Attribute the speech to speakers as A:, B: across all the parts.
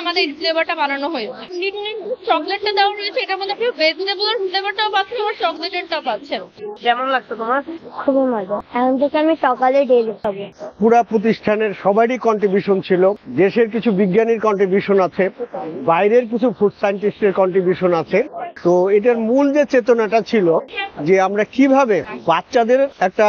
A: আমাদের এই ফ্লেভারটা বানানো হয়েছে। চকলেটটা দেওয়া রয়েছে, এটার মধ্যে আপনি ভেজিটেবলের ফ্লেভারটাও পাচ্ছেন আবার চকলেটেরটাও পাচ্ছেন।
B: কেমন লাগছে তোমার?
C: খুবই মজা। এখন থেকে আমি সকালে ডেইলি খাবো।
D: পুরা প্রতিষ্ঠানের সবারই কন্ট্রিবিউশন ছিল। দেশের কিছু বিজ্ঞানীর কন্ট্রিবিউশন আছে, বাইরের কিছু ফুড সায়েন্টিস্টের কন্ট্রিবিউশন আছে। তো এটার মূল যে চেতনাটা ছিল যে আমরা কিভাবে বাচ্চাদের একটা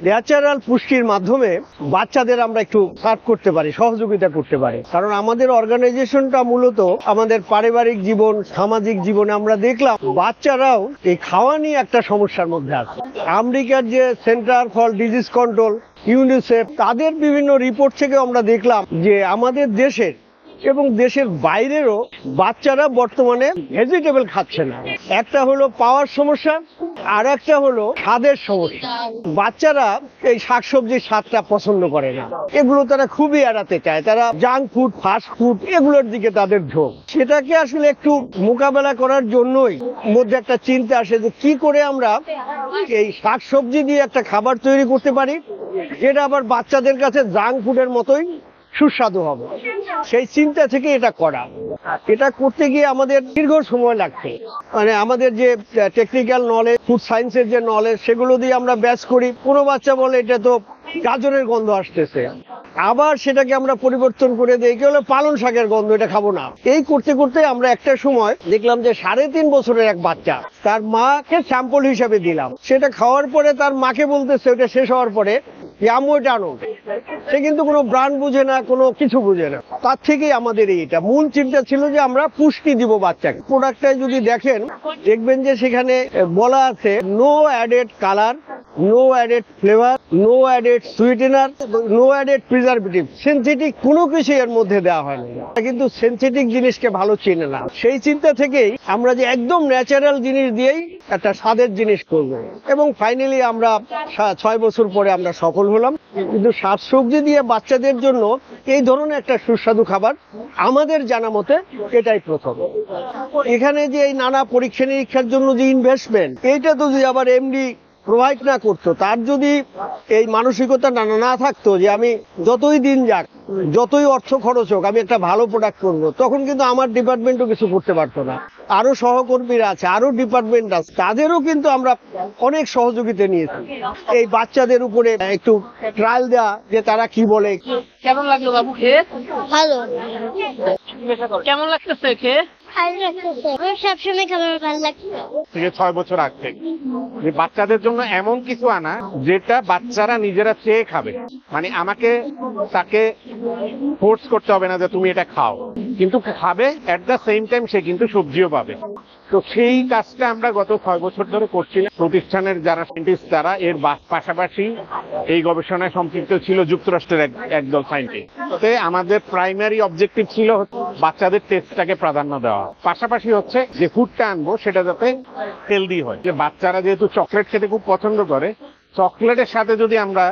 D: ন্যাচারাল পুষ্টির মাধ্যমে বাচ্চাদের আমরা একটু সার্ভ করতে পারি, সহযোগিতা করতে পারি। কারণ আমাদের অর্গানাইজেশনটা মূলত আমাদের পারিবারিক জীবন, সামাজিক জীবনে আমরা দেখলাম বাচ্চারাও এই খাওয়া নিয়ে একটা সমস্যার মধ্যে আছে। আমেরিকার যে centre for disease control, UNICEF, তাদের বিভিন্ন রিপোর্ট থেকে আমরা দেখলাম যে আমাদের দেশের এবং দেশের বাইরেরও বাচ্চারা বর্তমানে ভেজিটেবল খাচ্ছে না। একটা হলো পাওয়ার সমস্যা, আর একটা হলো স্বাদের সমস্যা। বাচ্চারা এই শাকসবজির স্বাদটা পছন্দ করে না, এগুলো তারা খুবই এড়াতে চায়। তারা জাঙ্ক ফুড, ফাস্ট ফুড এগুলোর দিকে তাদের ঝোঁক। সেটাকে আসলে একটু মোকাবেলা করার জন্যই মধ্যে একটা চিন্তা আসে যে কি করে আমরা এই শাকসবজি দিয়ে একটা খাবার তৈরি করতে পারি যেটা আবার বাচ্চাদের কাছে জাঙ্ক ফুডের মতোই সুস্বাদু হবে। সেই চিন্তা থেকে এটা করা। এটা করতে গিয়ে আমাদের দীর্ঘ সময় লাগছে। মানে আমাদের যে টেকনিক্যাল নলেজ, ফুড সায়েন্সের যে নলেজ, সেগুলো দিয়ে আমরা ব্যাচ করি। কোনো বাচ্চা বলে এটা তো গাজরের গন্ধ আসতেছে, আবার সেটাকে আমরা পরিবর্তন করে দিই কি হলো পালং শাকের গন্ধ, এটা খাবো না। এই করতে করতে আমরা একটা সময় দেখলাম যে 3.5 বছরের এক বাচ্চা, তার মাকে স্যাম্পল হিসাবে দিলাম। সেটা খাওয়ার পরে তার মাকে বলতেছে, ওটা শেষ হওয়ার পরে আম্মু এটা আনো। সে কিন্তু কোনো ব্র্যান্ড বুঝে না, কোনো কিছু বুঝে না। তার থেকেই আমাদের এইটা মূল চিন্তা ছিল যে আমরা পুষ্টি দিব বাচ্চাকে। প্রোডাক্টটায় যদি দেখেন দেখবেন যে সেখানে বলা আছে no added colour, no added flavour, no added sweetener, no added preservative. Synthetic কোনো কিছু এর মধ্যে দেওয়া হয়নি। কিন্তু সিনথেটিক জিনিসকে ভালো চিনে না। সেই চিন্তা থেকেই আমরা যে একদম ন্যাচারাল জিনিস দিয়েই একটা স্বাদের জিনিস করব। এবং ফাইনালি আমরা 6 বছর পরে আমরা সফল হলাম। কিন্তু শাকসবজি দিয়ে বাচ্চাদের জন্য এই ধরনের একটা সুস্বাদু খাবার আমাদের জানা মতে এটাই প্রথম। এখানে যে এই নানা পরীক্ষা নিরীক্ষার জন্য যে ইনভেস্টমেন্ট, এইটা তো যদি আবার এমডি প্রোভাইড না করতো, তার যদি এই মানসিকতা না থাকতো যে আমি যতই দিন যাক, যতই অর্থ খরচ হোক, আমি একটা ভালো প্রোডাক্ট করবো, তখন কিন্তু আমার ডিপার্টমেন্টও কিছু করতে পারতো না। আরো সহকর্মীরা আছে, আরো ডিপার্টমেন্ট আছে, তাদেরও কিন্তু আমরা অনেক সহযোগিতা নিয়েছি এই বাচ্চাদের উপরে একটু ট্রায়াল দেওয়া যে তারা কি বলে।
B: কেমন লাগলো বাবু খেয়ে?
C: ভালো।
B: কেমন লাগতেছে খেয়ে?
C: ভালো লাগতেছে। আমার সবসময় খাবার ভালো লাগছে।
E: থেকে 6 বছর আগ থেকে যে বাচ্চাদের জন্য এমন কিছু আনা যেটা বাচ্চারা নিজেরা চেয়ে খাবে। মানে আমাকে তাকে ফোর্স করতে হবে না যে তুমি এটা খাও, কিন্তু খাবে। এট দ্য সেম টাইম সে কিন্তু সবজিও পাবে। তো সেই কাজটা আমরা গত 6 বছর ধরে করছিলাম। প্রতিষ্ঠানের যারা সায়েন্টিস্ট তারা এর পাশাপাশি এই গবেষণায় সম্পৃক্ত ছিল যুক্তরাষ্ট্রের একদল সায়েন্টিস্ট। আমাদের প্রাইমারি অবজেক্টিভ ছিল বাচ্চাদের টেস্টটাকে প্রাধান্য দেওয়া, পাশাপাশি হচ্ছে যে ফুডটা আনবো সেটা যাতে হেলদি হয়। যে বাচ্চারা যেহেতু চকলেট খেতে খুব পছন্দ করে, চকলেটের সাথে যদি আমরা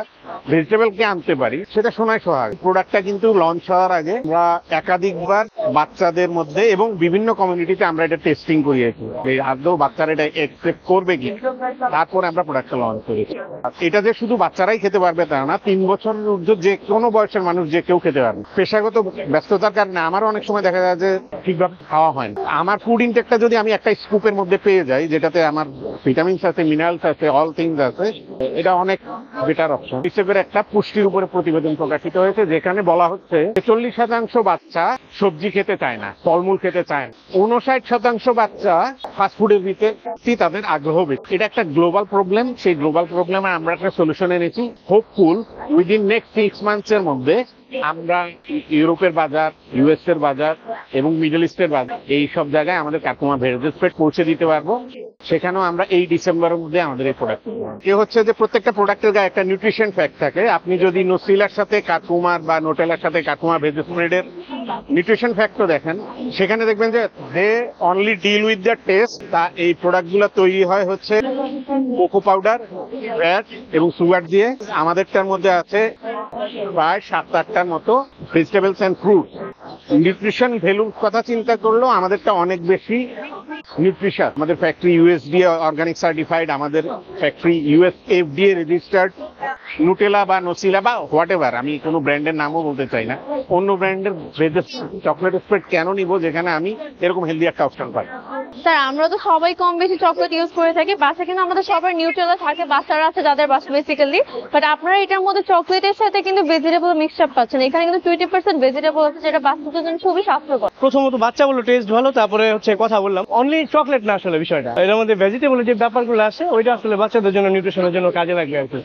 E: ভেজিটেবলকে আনতে পারি সেটা সোনায় সোহাগা। প্রোডাক্টটা কিন্তু লঞ্চ হওয়ার আগে আমরা একাধিকবার বাচ্চাদের মধ্যে এবং বিভিন্ন কমিউনিটিতে আমরা এটা টেস্টিং করিয়েছি আদৌ বাচ্চারা এটা একসেপ্ট করবে কি, তারপরে আমরা প্রোডাক্টটা লঞ্চ করেছি। এটা যে শুধু বাচ্চারাই খেতে পারবে তা না, 3 বছরের ঊর্ধ্বে যে কোনো বয়সের মানুষ যে কেউ খেতে পারবে। পেশাগত ব্যস্ততার কারণে আমারও অনেক সময় দেখা যায় যে ঠিকভাবে খাওয়া হয় না। আমার ফুড ইনটেকটা যদি আমি একটা স্কুপের মধ্যে পেয়ে যাই যেটাতে আমার ভিটামিনস আছে, মিনারেলস আছে, অল থিংস আছে, এটা অনেক বেটার অপশন। হিসেবে একটা পুষ্টির উপরে প্রতিবেদন প্রকাশিত হয়েছে যেখানে বলা হচ্ছে 40% বাচ্চা সবজি খেতে চায় না, ফলমূল খেতে চায় না। 59% বাচ্চা ফাস্টফুডের প্রতি তাদের আগ্রহ বেশি। এটা একটা গ্লোবাল প্রবলেম। সেই গ্লোবাল প্রবলেমে আমরা একটা সলিউশন এনেছি। হোপফুল উইদিন নেক্সট 6 মান্থসের মধ্যে আমরা ইউরোপের বাজার, ইউএস এর বাজার এবং মিডল ইস্টের বাজার এই সব জায়গায় আমাদের কাকুমা ভেজেস স্প্রেড পৌঁছে দিতে পারবো। সেখানেও আমরা এই ডিসেম্বরের মধ্যে আমাদের এই প্রোডাক্ট হচ্ছে যে প্রত্যেকটা প্রোডাক্টের গায়ে একটা নিউট্রিশন ফ্যাক্ট থাকে। আপনি যদি নোসিলার সাথে কাকুমার বা নোটেলার সাথে কাকুমা ভেজেস স্প্রেডের নিউট্রিশন ফ্যাক্টও দেখেন, সেখানে দেখবেন যে they only deal with the taste. তা এই প্রোডাক্টগুলো তৈরি হয় হচ্ছে কোকো পাউডার, ফ্যাট এবং সুগার দিয়ে। আমাদেরটার মধ্যে আছে প্রায় 7-8টার মতো ভেজিটেবলস এন্ড ফ্রুটস। নিউট্রিশন ভ্যালুর কথা চিন্তা করলেও আমাদেরটা অনেক বেশি নিউট্রিশন। আমাদের ফ্যাক্টরি ইউএসডিএ অর্গানিক সার্টিফাইড, আমাদের factory US FDA registered. Nutella বা নসিলা বা হোয়াট এভার, আমি কোনো ব্র্যান্ডের নামও বলতে চাই না, অন্য ব্র্যান্ডের ভেজের চকলেট স্প্রেড কেন নিব যেখানে আমি এরকম হেলদি একটা অপশন পাই।
A: স্যার আমরা তো সবাই কম বেশি চকলেট ইউজ করে থাকি, বাসা কিন্তু আমাদের সবার নিউট্রেলা থাকে, বাচ্চারা আছে যাদের বাসা বেসিক্যালি, বাট আপনারা এটার মধ্যে চকলেটের সাথে কিন্তু ভেজিটেবল মিক্সচার পাচ্ছেন। এখানে কিন্তু 20% ভেজিটেবল আছে, যেটা বাচ্চাদের জন্য খুবই স্বাস্থ্যকর।
F: প্রথমত বাচ্চা বললো টেস্ট ভালো, তারপরে হচ্ছে কথা বললাম অনলি চকলেট না আসলে বিষয়টা, এর মধ্যে ভেজিটেবলের যে ব্যাপারগুলো আছে ওইটা আসলে বাচ্চাদের জন্য নিউট্রিশনের জন্য কাজে লাগবে আর কি।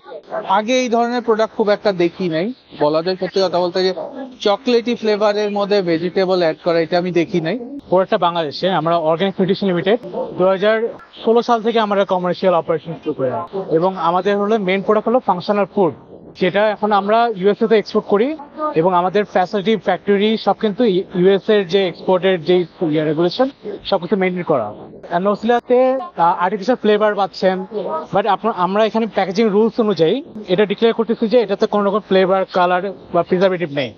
G: আগে এই ধরনের প্রোডাক্ট খুব একটা দেখি নাই, বলা যায় সত্যি কথা বলতে যে চকলেটি ফ্লেভারের মধ্যে ভেজিটেবল অ্যাড করা এটা আমি দেখি নাই।
F: প্রোডাক্টটা বাংলাদেশে আমরা অর্গানিক নিউট্রিশন লিমিটেড 2016 সাল থেকে আমরা কমার্শিয়াল অপারেশন শুরু করি, এবং আমাদের হলো মেইন প্রোডাক্ট হলো ফাংশনাল ফুড, যেটা এখন আমরা ইউএসএ তে এক্সপোর্ট করি, এবং আমাদের ফ্যাসিলিটি ফ্যাক্টরি সব কিন্তু ইউএস এর যে এক্সপোর্টের যে রেগুলেশন সবকিছু মেনটেন করা। নসিলাতে আর্টিফিশিয়াল ফ্লেভার পাচ্ছেন, বাট আমরা এখানে প্যাকেজিং রুলস অনুযায়ী এটা ডিক্লেয়ার করতেছি যে এটাতে কোনো রকম ফ্লেভার, কালার বা প্রিজারভেটিভ নেই।